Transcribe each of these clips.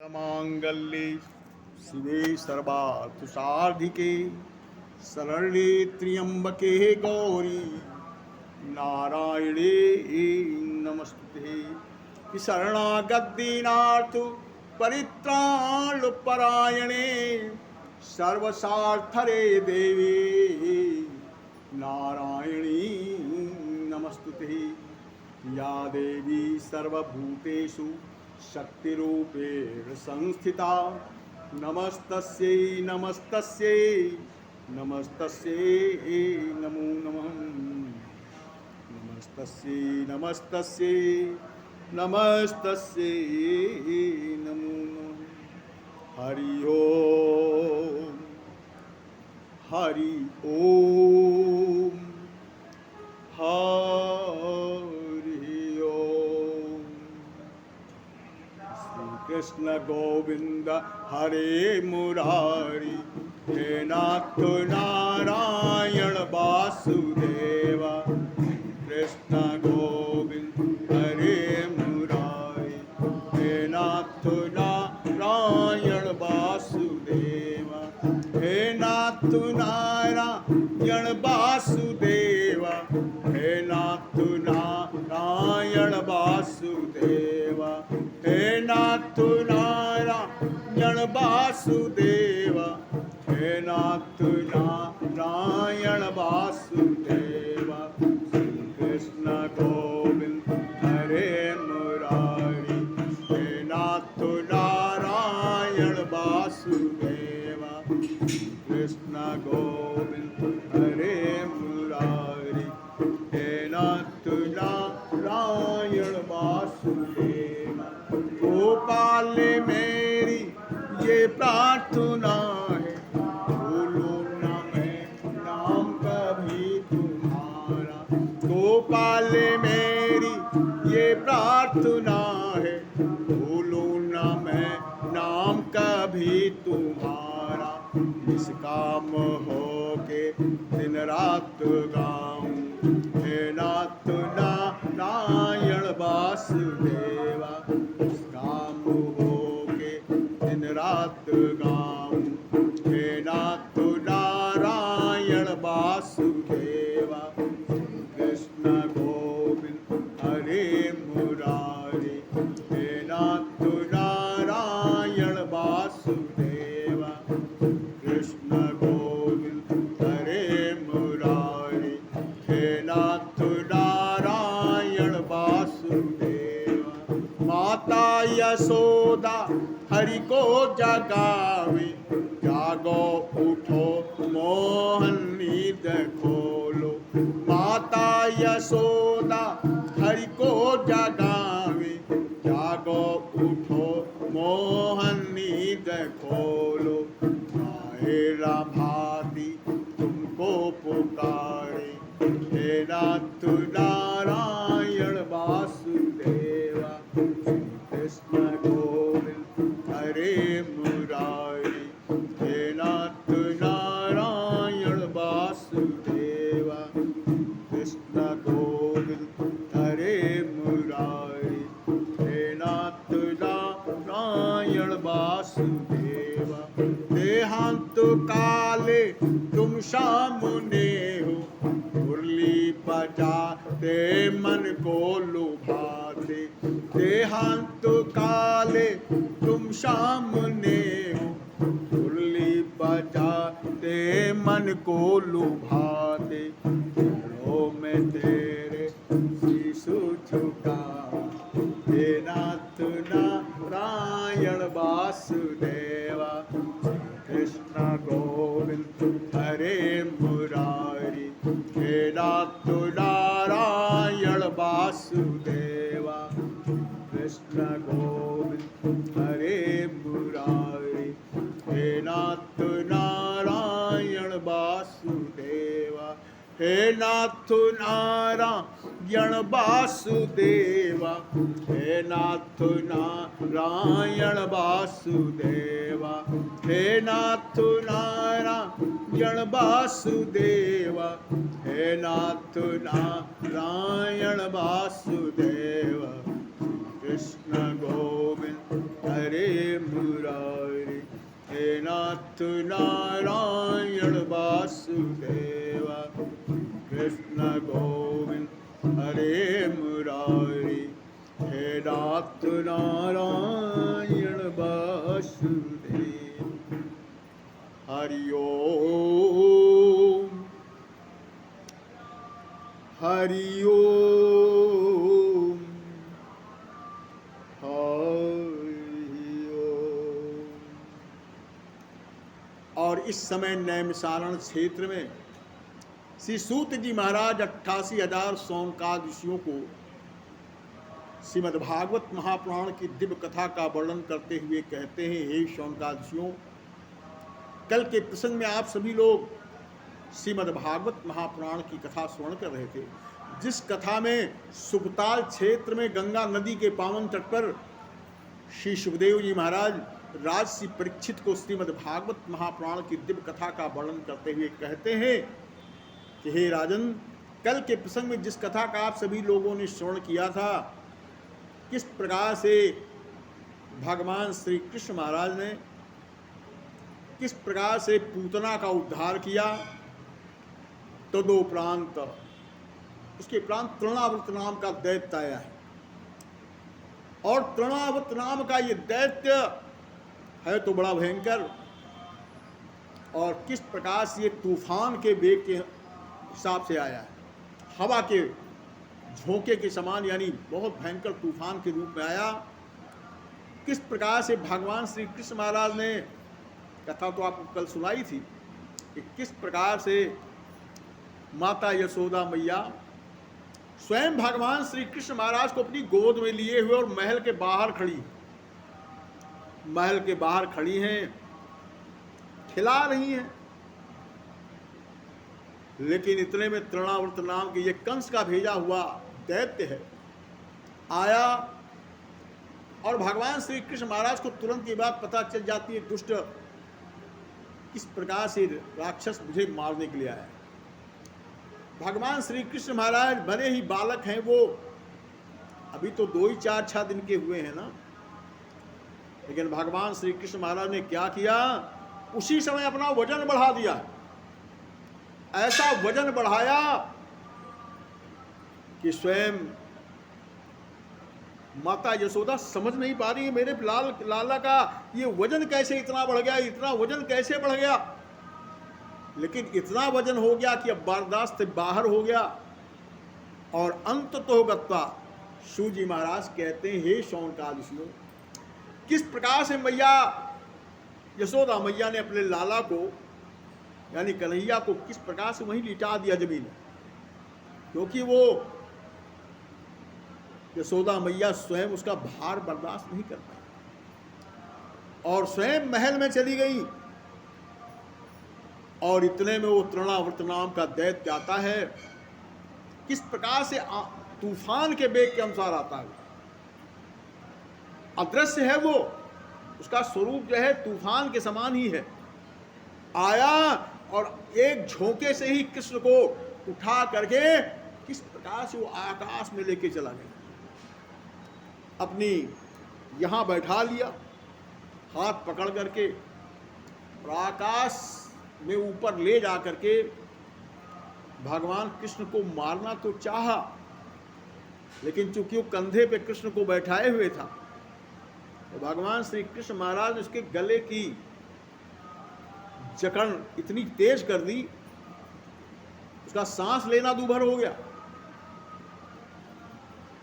मांगल्ये शिवे सर्वार्थसाधिके शरण्ये त्र्यंबके गौरी नारायणे नमस्ते। कि शरणागत परित्राणपरायणे सर्वसार्थरे देवी नारायणी नमस्तुते। या देवी सर्वभूतेषु शक्तिरूपेण संस्थिता नमस्तस्यै नमस्तस्यै नमस्तस्यै नमो नमः। नमस्तस्यै नमस्तस्यै नमस्तस्यै नमो नमः। हरि ओम हरि ओम हरि ओम। श्री कृष्ण गोविंद हरे मुरारी हे नाथ नारायण वासुदेव। कृष्ण गोविंद हरे मुरारी हे नाथ नारायण वासुदेव। हे नाथ नारायण वासुदेव। हे नाथ नारायण वासुदेव। हे नाथ नारायण वासुदेव। हे नाथ नारायण वासुदेव। श्री कृष्ण गोविंद हरे मुरारी हे नाथ नारायण वासुदेव। कृष्ण गोविंद हरे मुरारी हे नाथ नारायण वासुदेव। गोपाल मेरी ये प्रार्थना है भूलो न मैं नाम कभी तुम्हारा। गोपाल मेरी ये प्रार्थना है भूलो न मैं नाम कभी तुम्हारा। निष्काम हो के दिन रात गाऊं हे नाथ नारायण वासुदेवा। निष्काम हो के दिन रात गाऊं हे नाथ नारायण वासुदेवा। कृष्ण गोविंद हरे मुरारी हे नाथ नारायण वासुदेवा। कृष्ण गोविंद हरे मुरारी हे नाथ नारायण वासुदेवा। माता यशोदा हरि को जगावे जागो उठो मोहन नींद खोलो। माता यशोदा हरि को जगावे जागो उठो मोहन नींद खोलो। हेरा भाती तुमको पुकारे हे नाथ नारायण वासुदेवा। कृष्ण गोविंद हरे मुरारी हे नाथ नारायण वासुदेवा। कृष्ण गोविंद हरे मुरारी हे नाथ नारायण वासुदेवा। देहांत काले तुम सामने हो मुरली बजाते मन को लुभाते। देहांत काले तुम सामने हो मुरली बजाते मन को लुभाते। चरणों में तेरे शीशु झुका हे नाथ नारायण वासुदेवा। कृष्ण गोविंद हरे मुरारी हे नाथ नारायण वासुदेवा। कृष्ण गोविंद हरे मुरारी हे नाथ नारायण वासुदेवा। हे नाथ नारायण वासुदेवा। हे नाथ नारायण वासुदेवा। हे नाथ नारायण वासुदेवा। हे नाथ नारायण वासुदेवा। कृष्ण गोविंद हरे मुरारी। हे नाथ नारायण वासुदेवा कृष्ण गोविंद हरे मुरारी। हे नाथ नारायण वासुदेव। हरि ओम हरि ओम हरि ओम। और इस समय नैमिषारण क्षेत्र में श्री सूत जी महाराज 88,000 सौनकादिशियों को श्रीमद्भागवत महापुराण की दिव्य कथा का वर्णन करते हुए कहते हैं, हे शौनकादिशियों, कल के प्रसंग में आप सभी लोग श्रीमद्भागवत महापुराण की कथा श्रवण कर रहे थे, जिस कथा में सुखताल क्षेत्र में गंगा नदी के पावन तट पर श्री सुखदेव जी महाराज राजसी परीक्षित को श्रीमद्भागवत महापुराण की दिव्य कथा का वर्णन करते हुए कहते हैं कि हे राजन, कल के प्रसंग में जिस कथा का आप सभी लोगों ने श्रवण किया था, किस प्रकार से भगवान श्री कृष्ण महाराज ने किस प्रकार से पूतना का उद्धार किया, तदोपरांत उसके उपरांत तृणावर्त नाम का दैत्य आया है। और तृणावर्त नाम का ये दैत्य है तो बड़ा भयंकर, और किस प्रकार से ये तूफान के वेग के हिसाब से आया है, हवा के झोंके के समान, यानी बहुत भयंकर तूफान के रूप में आया। किस प्रकार से भगवान श्री कृष्ण महाराज ने, कथा तो आपको कल सुनाई थी, कि किस प्रकार से माता यशोदा मैया स्वयं भगवान श्री कृष्ण महाराज को अपनी गोद में लिए हुए और महल के बाहर खड़ी हैं, खिला रही हैं। लेकिन इतने में तृणावर्त नाम के ये कंस का भेजा हुआ दैत्य है आया, और भगवान श्री कृष्ण महाराज को तुरंत ये बात पता चल जाती है, दुष्ट किस प्रकार से राक्षस मुझे मारने के लिए आया। भगवान श्री कृष्ण महाराज भले ही बालक हैं, वो अभी तो 2 ही 4 दिन के हुए हैं ना, लेकिन भगवान श्री कृष्ण महाराज ने क्या किया, उसी समय अपना वजन बढ़ा दिया। ऐसा वजन बढ़ाया कि स्वयं माता यशोदा समझ नहीं पा रही है, मेरे लाला का ये वजन कैसे इतना बढ़ गया, इतना वजन कैसे बढ़ गया। लेकिन इतना वजन हो गया कि अब बर्दाश्त से बाहर हो गया। और अंत तो गत्वा शिव जी महाराज कहते हैं, हे शौनकादिशियों, किस प्रकार से मैया यशोदा मैया ने अपने लाला को यानी कन्हैया को किस प्रकार से वहीं लिटा दिया जमीन, क्योंकि वो यशोदा मैया स्वयं उसका भार बर्दाश्त नहीं कर पाई और स्वयं महल में चली गई। और इतने में वो तृणावर्त नाम का दैत्य आता है, किस प्रकार से तूफान के वेग के अनुसार आता है, अदृश्य है वो, उसका स्वरूप जो है तूफान के समान ही है। आया और एक झोंके से ही कृष्ण को उठा करके किस प्रकार से वो आकाश में लेके चला गया, अपनी यहाँ बैठा लिया, हाथ पकड़ करके और आकाश में ऊपर ले जा करके भगवान कृष्ण को मारना तो चाहा, लेकिन चूंकि वो कंधे पे कृष्ण को बैठाए हुए था, तो भगवान श्री कृष्ण महाराज ने उसके गले की जकड़ इतनी तेज कर दी, उसका सांस लेना दूभर हो गया,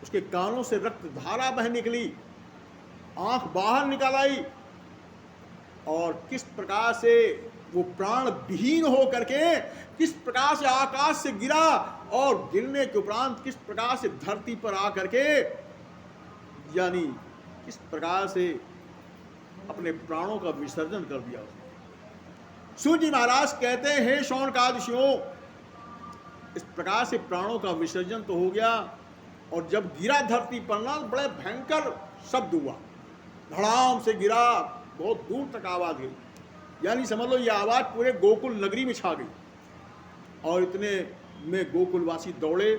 उसके कानों से रक्त धारा बह निकली, आंख बाहर निकल आई, और किस प्रकार से वो प्राण विहीन हो करके किस प्रकार से आकाश से गिरा, और गिरने के उपरांत किस प्रकार से धरती पर आ करके यानी किस प्रकार से अपने प्राणों का विसर्जन कर दिया। शिव जी महाराज कहते हैं, हे शौनकादिशियों, इस प्रकार से प्राणों का विसर्जन तो हो गया, और जब गिरा धरती पर ना, बड़े भयंकर शब्द हुआ, धड़ाम से गिरा, बहुत दूर तक आवाज गई, यानी समझ लो ये आवाज पूरे गोकुल नगरी में छा गई। और इतने में गोकुलवासी दौड़े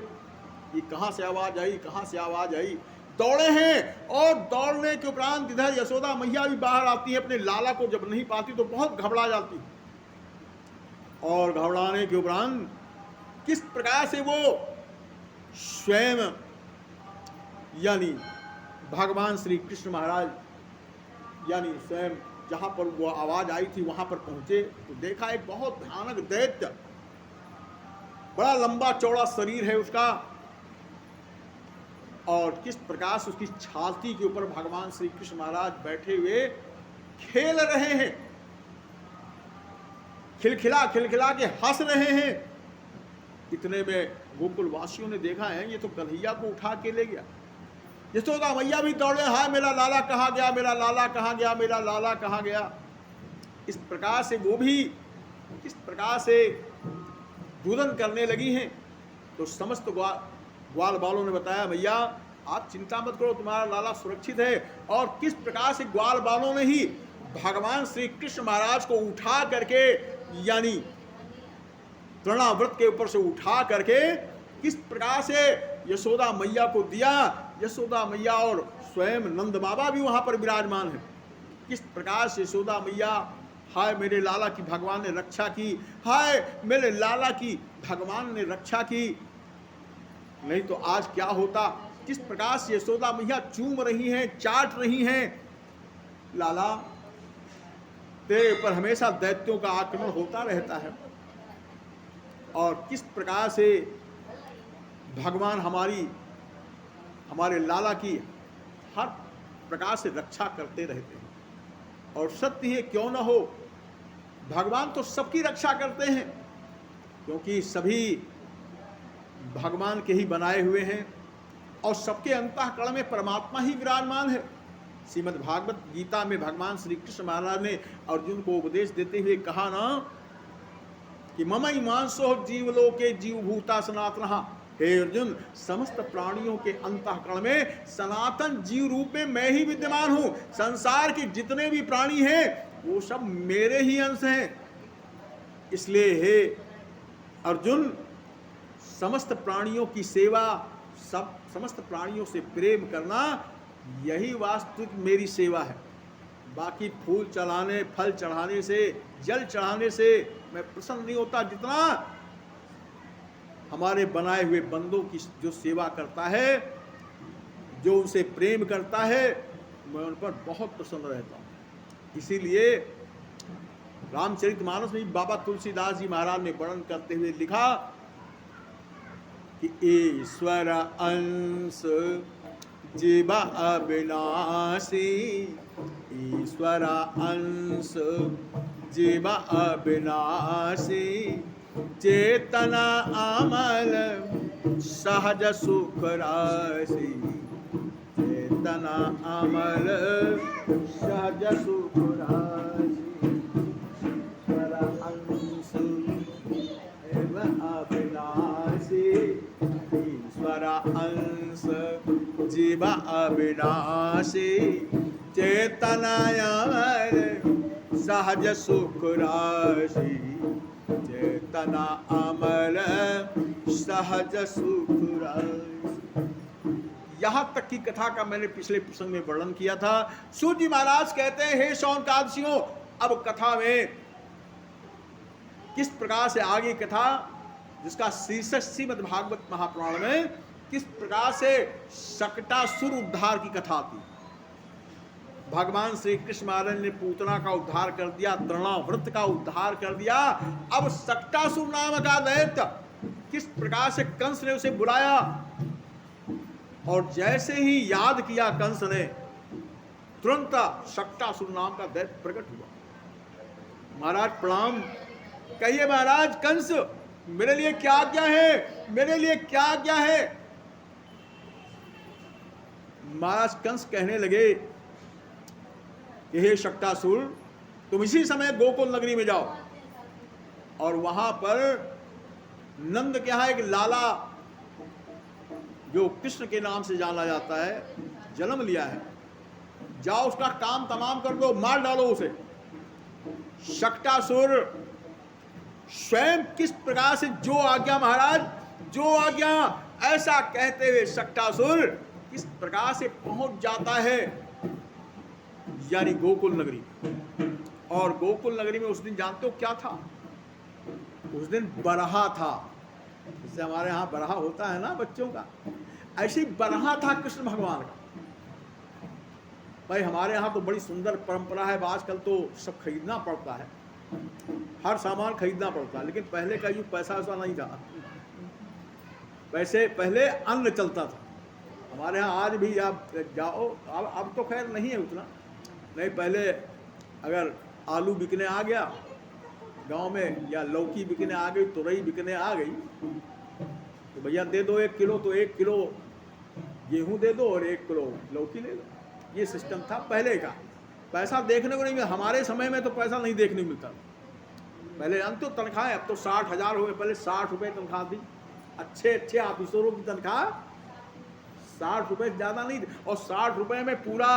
कि कहाँ से आवाज आई, कहाँ से आवाज आई। दौड़े हैं। और दौड़ने के उपरांत इधर यशोदा मैया भी बाहर आती है, अपने लाला को जब नहीं पाती तो बहुत घबरा जाती, और घबराने के उपरांत किस प्रकार से वो स्वयं यानी भगवान श्री कृष्ण महाराज यानी स्वयं जहाँ पर वो आवाज आई थी वहाँ पर पहुँचे तो देखा एक बहुत भयानक दैत्य, बड़ा लंबा चौड़ा शरीर है उसका, और किस प्रकार से उसकी छाती के ऊपर भगवान श्री कृष्ण महाराज बैठे हुए खेल रहे हैं, खिलखिला खिलखिला के हंस रहे हैं। इतने में गोकुल वासियों ने देखा है ये तो कन्हैया को उठा के ले गया। यशोदा मैया भी दौड़े, हाय मेरा लाला कहाँ गया, मेरा लाला कहाँ गया, मेरा लाला कहाँ गया। इस प्रकार से वो भी किस प्रकार से रुदन करने लगी हैं। तो समस्त ग्वाल बालों ने बताया मैया आप चिंता मत करो, तुम्हारा लाला सुरक्षित है। और किस प्रकार से ग्वाल बालों ने ही भगवान श्री कृष्ण महाराज को उठा करके यानी तृणाव्रत के ऊपर से उठा करके किस प्रकार से यशोदा मैया को दिया। यशोदा मैया और स्वयं नंद बाबा भी वहां पर विराजमान है। किस प्रकार से यशोदा मैया हाय मेरे लाला की भगवान ने रक्षा की, हाय मेरे लाला की भगवान ने रक्षा की, नहीं तो आज क्या होता। किस प्रकार से यशोदा मैया चूम रही हैं, चाट रही हैं। लाला तेरे ऊपर हमेशा दैत्यों का आक्रमण होता रहता है, और किस प्रकार से भगवान हमारे लाला की हर प्रकार से रक्षा करते रहते हैं। और सत्य है क्यों न हो, भगवान तो सबकी रक्षा करते हैं, क्योंकि सभी भगवान के ही बनाए हुए हैं, और सबके अंतःकरण में परमात्मा ही विराजमान है। श्रीमद् भागवत गीता में भगवान श्री कृष्ण महाराज ने अर्जुन को उपदेश देते हुए कहा ना कि मम इमांसो जीवलोके जीवभूता सनातनः, हे अर्जुन समस्त प्राणियों के अंतःकरण में सनातन जीव रूप में मैं ही विद्यमान हूँ। संसार के जितने भी प्राणी हैं वो सब मेरे ही अंश हैं। इसलिए हे अर्जुन समस्त प्राणियों की सेवा, समस्त प्राणियों से प्रेम करना यही वास्तविक मेरी सेवा है। बाकी फूल चढ़ाने, फल चढ़ाने से, जल चढ़ाने से मैं प्रसन्न नहीं होता। जितना हमारे बनाए हुए बंदों की जो सेवा करता है, जो उनसे प्रेम करता है, मैं उन पर बहुत प्रसन्न रहता हूँ। इसीलिए रामचरितमानस में बाबा तुलसीदास जी महाराज ने वर्णन करते हुए लिखा कि ईश्वर अंश जीव अविनाशी, ईश्वर अंश जीव अविनाशी, चेतना अमल सहज सुख राशि, चेतना अमल सहज सुख राशि, ईश्वर अंश एव अविनाशी, ईश्वर अंश जीव अविनाशी, चेतना अमल सहज सुख राशि, चेतना अमल सहज सुख राशि। यहाँ तक की कथा का मैंने पिछले प्रसंग में वर्णन किया था। सूत जी महाराज कहते हैं हे शौनकादियों, अब कथा में किस प्रकार से आगे कथा जिसका शीर्षक श्रीमद् भागवत महापुराण में किस प्रकार से शकटासुर उद्धार की कथा थी। भगवान श्री कृष्ण महाराज ने पूतना का उद्धार कर दिया, तृणाव्रत का उद्धार कर दिया। अब शकटासुर नाम का दैत्य किस प्रकार से कंस ने उसे बुलाया, और जैसे ही याद किया कंस ने, तुरंत शकटासुर नाम का दैत्य प्रकट हुआ। महाराज प्रणाम, कहिए महाराज कंस मेरे लिए क्या आज्ञा है, मेरे लिए क्या आज्ञा है। महाराज कंस कहने लगे कि हे शकटासुर, तुम इसी समय गोकुल नगरी में जाओ और वहां पर नंद के यहाँ एक लाला जो कृष्ण के नाम से जाना जाता है जन्म लिया है, जाओ उसका काम तमाम कर दो, मार डालो उसे। शकटासुर स्वयं किस प्रकार से जो आज्ञा महाराज, जो आज्ञा, ऐसा कहते हुए शकटासुर किस प्रकार से पहुंच जाता है, यानी गोकुल नगरी। और गोकुल नगरी में उस दिन जानते हो क्या था? उस दिन बरहा था। जैसे हमारे यहाँ बरहा होता है ना बच्चों का, ऐसे ही बरहा था कृष्ण भगवान का। भाई हमारे यहाँ तो बड़ी सुंदर परंपरा है, आजकल तो सब खरीदना पड़ता है, हर सामान खरीदना पड़ता है, लेकिन पहले का युग पैसा वैसा नहीं था। वैसे पहले अन्न चलता था हमारे यहाँ। आज भी आप जाओ, अब तो खैर नहीं है उतना, नहीं पहले अगर आलू बिकने आ गया गांव में, या लौकी बिकने आ गई, तुरई बिकने आ गई, तो भैया दे दो 1 किलो, तो 1 किलो गेहूं दे दो और 1 किलो लौकी ले दो। ये सिस्टम था पहले का। पैसा देखने को नहीं मिला, हमारे समय में तो पैसा नहीं देखने को मिलता। पहले अंत तो तनख्वाहें, अब तो 60,000 हो गए, पहले 60 रुपये तनख्वाह थी। अच्छे अच्छे ऑफिसरों की तनख्वाह 60 रुपये ज़्यादा नहीं थी, और 60 रुपये में पूरा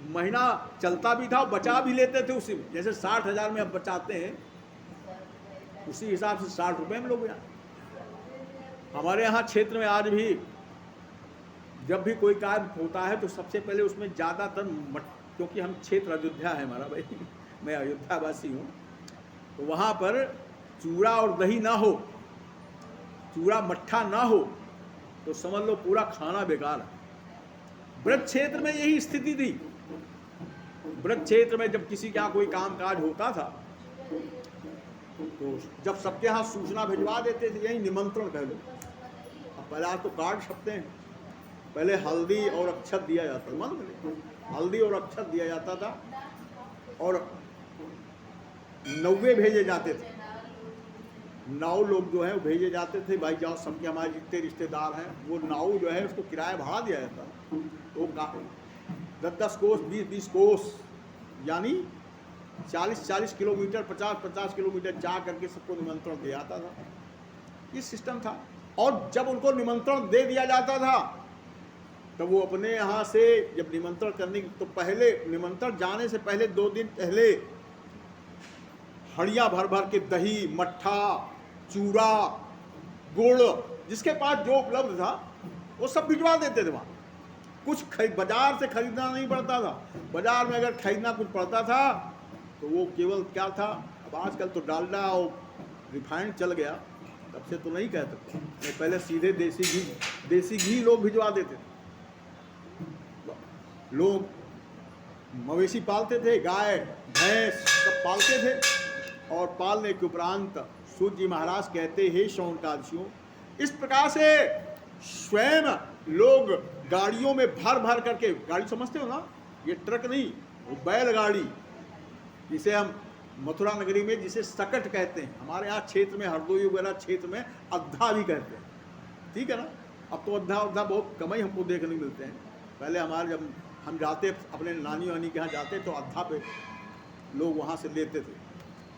महीना चलता भी था और बचा भी लेते थे उसी में। जैसे 60,000 में अब बचाते हैं, उसी हिसाब से 60 रुपये में लोग। हमारे यहाँ क्षेत्र में आज भी जब भी कोई काम होता है तो सबसे पहले उसमें ज़्यादातर क्योंकि हम क्षेत्र अयोध्या है हमारा भाई, मैं अयोध्या वासी हूँ, तो वहाँ पर चूड़ा और दही ना हो, चूड़ा मट्ठा ना हो, तो समझ लो पूरा खाना बेकार है। ब्रज क्षेत्र में यही स्थिति थी। ब्रज क्षेत्र में जब किसी का कोई काम काज होता था तो जब सबके यहाँ सूचना भिजवा देते थे, यही निमंत्रण कह लो। अब पहले आज तो कार्ड छपते हैं, पहले हल्दी और अक्षत दिया जाता था, मान लो हल्दी और अक्षत दिया जाता था, और 90 भेजे जाते थे। 9 लोग जो है वो भेजे जाते थे, भाई जाओ सबके, हमारे जितने रिश्तेदार हैं वो 9 जो है उसको किराया भाड़ा दिया जाता था। तो 10-10 कोस, 20-20 कोस, यानी 40-40 किलोमीटर, 50-50 किलोमीटर जा करके सबको निमंत्रण दिया जाता था। ये सिस्टम था। और जब उनको निमंत्रण दे दिया जाता था तब वो अपने यहाँ से जब निमंत्रण करने तो पहले, निमंत्रण जाने से पहले 2 दिन पहले हड़िया भर भर के दही, मट्ठा, चूड़ा, गुड़, जिसके पास जो उपलब्ध था वो सब भिजवा देते थे वहाँ। कुछ बाजार से खरीदना नहीं पड़ता था। बाजार में अगर खरीदना कुछ पड़ता था तो वो केवल क्या था, अब आजकल तो डालडा और रिफाइंड चल गया, तब से तो नहीं कह सकते, पहले सीधे देसी घी लोग भिजवा देते थे। लोग मवेशी पालते थे, गाय भैंस सब पालते थे, और पालने के उपरांत सूत जी महाराज कहते हैं, शौनकादियों, इस प्रकार से स्वयं लोग गाड़ियों में भर भर करके, गाड़ी समझते हो ना, ये ट्रक नहीं, वो बैलगाड़ी, जिसे हम मथुरा नगरी में जिसे सकट कहते हैं, हमारे यहाँ क्षेत्र में हरदोई वगैरह क्षेत्र में अद्धा भी कहते हैं, ठीक है ना। अब तो अद्धा बहुत कम ही हमको देखने मिलते हैं। पहले हमारे जब हम जाते अपने नानी वानी के यहाँ जाते तो अद्धा पे लोग वहाँ से लेते थे।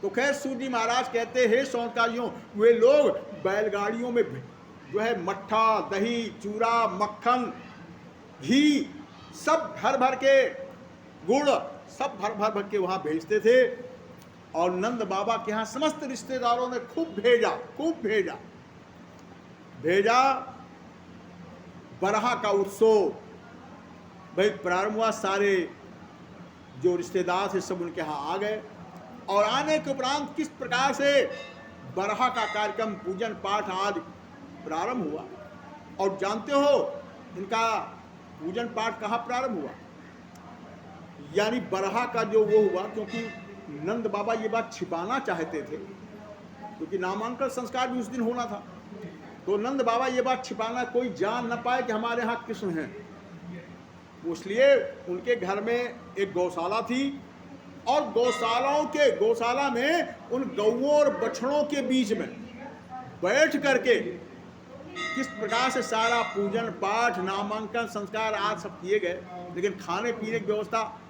तो खैर सूत जी महाराज कहते हैं, शौनकादियों, वे लोग बैलगाड़ियों में जो है मट्ठा, दही, चूड़ा, मक्खन, घी सब भर भर के, गुड़ सब भर भर के वहाँ भेजते थे। और नंद बाबा के यहाँ समस्त रिश्तेदारों ने खूब भेजा। बरहा का उत्सव भाई प्रारंभ हुआ, सारे जो रिश्तेदार थे सब उनके यहाँ आ गए, और आने के उपरांत किस प्रकार से बरहा का कार्यक्रम, पूजन पाठ आज प्रारंभ हुआ। और जानते हो इनका पूजन पाठ कहाँ प्रारंभ हुआ, यानी बरहा का जो वो हुआ, क्योंकि नंद बाबा ये बात छिपाना चाहते थे, क्योंकि नामांकन संस्कार भी उस दिन होना था, तो नंद बाबा ये बात छिपाना, कोई जान न पाए कि हमारे यहाँ कृष्ण हैं, इसलिए उनके घर में एक गौशाला थी, और गौशाला में उन गौओं और बछड़ों के बीच में बैठ करके किस प्रकार से सारा पूजन पाठ, नामांकन संस्कार आज सब किए गए, लेकिन खाने पीने की व्यवस्था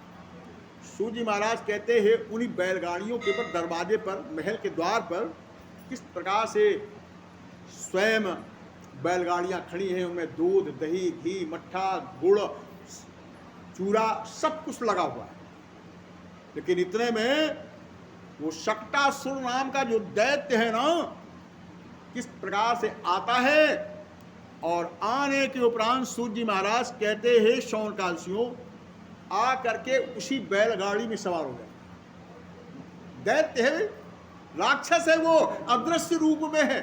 सूत जी महाराज कहते हैं उन्हीं बैलगाड़ियों के ऊपर, दरवाजे पर, महल के द्वार पर किस प्रकार से स्वयं बैलगाड़ियाँ खड़ी हैं, उनमें दूध, दही, घी, मट्ठा, गुड़, चूड़ा सब कुछ लगा हुआ है। लेकिन इतने में वो शक्टासुर नाम का जो दैत्य है ना, किस प्रकार से आता है और आने के उपरांत सूत जी महाराज कहते हैं शौनकादशियों आ करके उसी बैलगाड़ी में सवार हो गए। दैत्य है, राक्षस है, वो अदृश्य रूप में है।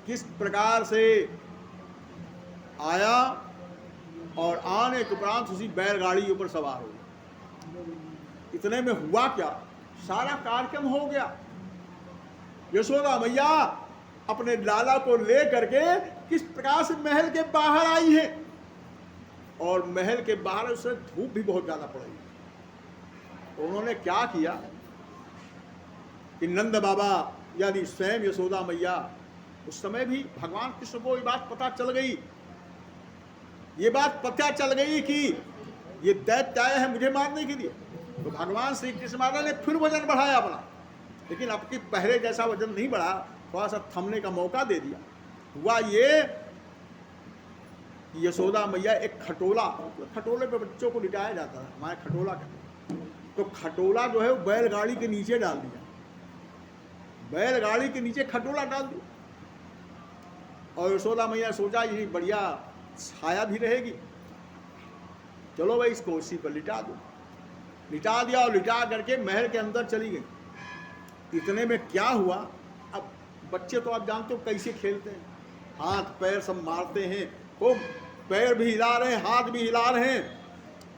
किस प्रकार से आया और आने के उपरांत उसी बैलगाड़ी के ऊपर सवार हो गया। इतने में हुआ क्या, सारा कार्यक्रम हो गया। यशोदा मैया अपने लाला को ले करके किस प्रकार से महल के बाहर आई है, और महल के बाहर उसे धूप भी बहुत ज्यादा पड़ रही है। तो उन्होंने क्या किया कि नंद बाबा यानी स्वयं यशोदा मैया, उस समय भी भगवान कृष्ण को ये बात पता चल गई, ये बात पता चल गई कि ये दैत्य आए हैं मुझे मारने के लिए। तो भगवान श्री कृष्ण महाराज ने फिर वजन बढ़ाया अपना, लेकिन अब की पहले जैसा वजन नहीं बढ़ा, थोड़ा सा थमने का मौका दे दिया। हुआ ये कि यशोदा मैया एक खटोला, खटोले पे बच्चों को लिटाया जाता है, हमारे खटोला कहते हैं, तो खटोला जो है वो बैलगाड़ी के नीचे डाल दिया, बैलगाड़ी के नीचे खटोला डाल दिया। और यशोदा मैया सोचा ये बढ़िया छाया भी रहेगी, चलो भाई इसको उसी पर लिटा दो। लिटा दिया और लिटा करके महल के अंदर चली गई। इतने में क्या हुआ, अब बच्चे तो आप जानते हो कैसे खेलते हैं, हाथ पैर सब मारते हैं, खूब पैर भी हिला रहे हैं, हाथ भी हिला रहे हैं।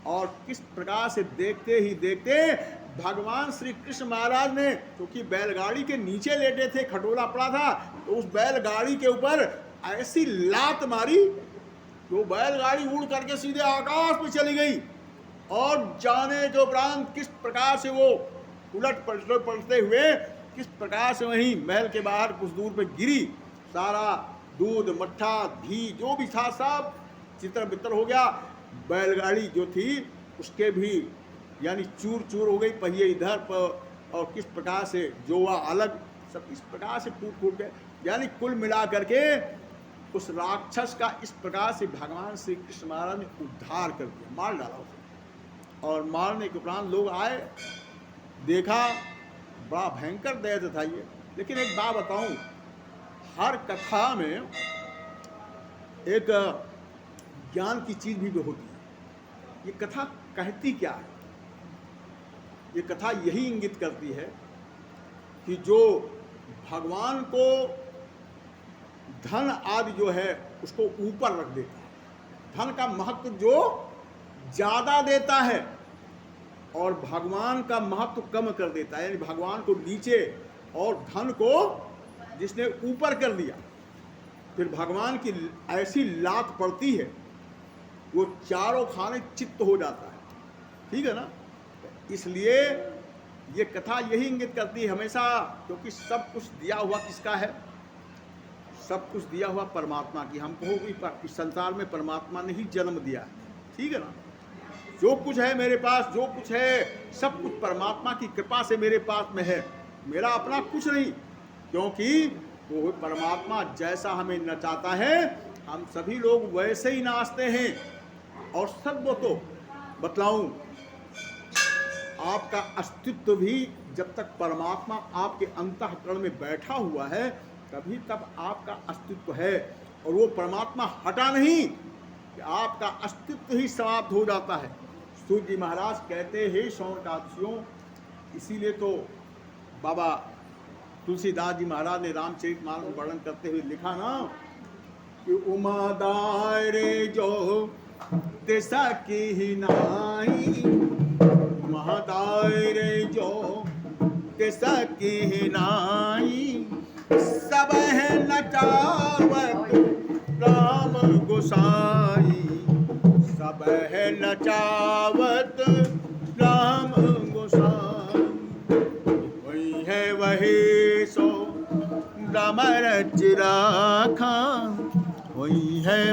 और किस प्रकार से देखते ही देखते भगवान श्री कृष्ण महाराज ने, क्योंकि बैलगाड़ी के नीचे लेटे थे, खटोला पड़ा था, तो उस बैलगाड़ी के ऊपर ऐसी लात मारी तो बैलगाड़ी उड़ करके सीधे आकाश में चली गई। और जाने के उपरांत किस प्रकार से वो उलट पलटते हुए किस प्रकार से वहीं महल के बाहर कुछ दूर पे गिरी। सारा दूध मट्ठा घी जो भी था सब चित्र बितर हो गया। बैलगाड़ी जो थी उसके भी यानी चूर चूर हो गई, पहिए इधर पर, और किस प्रकार से जोवा अलग, सब इस प्रकार से टूट फूट गए। यानी कुल मिला करके उस राक्षस का इस प्रकार से भगवान श्री कृष्ण महाराज ने उद्धार कर दिया, मार डाला उसे। और मारने के उपरांत लोग आए, देखा बड़ा भयंकर दैत्य था ये। लेकिन एक बात बताऊं, हर कथा में एक ज्ञान की चीज भी होती है। ये कथा कहती क्या है, ये कथा यही इंगित करती है कि जो भगवान को धन आदि जो है उसको ऊपर रख देता है, धन का महत्व जो ज्यादा देता है और भगवान का महत्व कम कर देता है, यानी भगवान को नीचे और धन को जिसने ऊपर कर दिया, फिर भगवान की ऐसी लात पड़ती है वो चारों खाने चित्त हो जाता है। ठीक है ना। इसलिए ये कथा यही इंगित करती है हमेशा, क्योंकि सब कुछ दिया हुआ किसका है, सब कुछ दिया हुआ परमात्मा की। हमको इस संसार में परमात्मा ने ही जन्म दिया है। ठीक है ना। जो कुछ है मेरे पास, जो कुछ है सब कुछ परमात्मा की कृपा से मेरे पास में है, मेरा अपना कुछ नहीं। क्योंकि वो परमात्मा जैसा हमें नचाता है हम सभी लोग वैसे ही नाचते हैं। और सब वो तो बतलाऊं, आपका अस्तित्व भी जब तक परमात्मा आपके अंतःकरण में बैठा हुआ है तभी तक आपका अस्तित्व है। और वो परमात्मा हटा नहीं कि आपका अस्तित्व ही समाप्त हो जाता है। सूत जी महाराज कहते हैं शौनकादशियों, इसीलिए तो बाबा तुलसीदास जी महाराज ने रामचरितमानस में वर्णन करते हुए लिखा ना कि उमा दायरे जो दिशा की नाई, उमा दायरे जो दिशा की नाई, सब है नचावत राम गोसाई, सब है नचावत राम गोसाई, वही है वही सो रमर चिराखा, वही है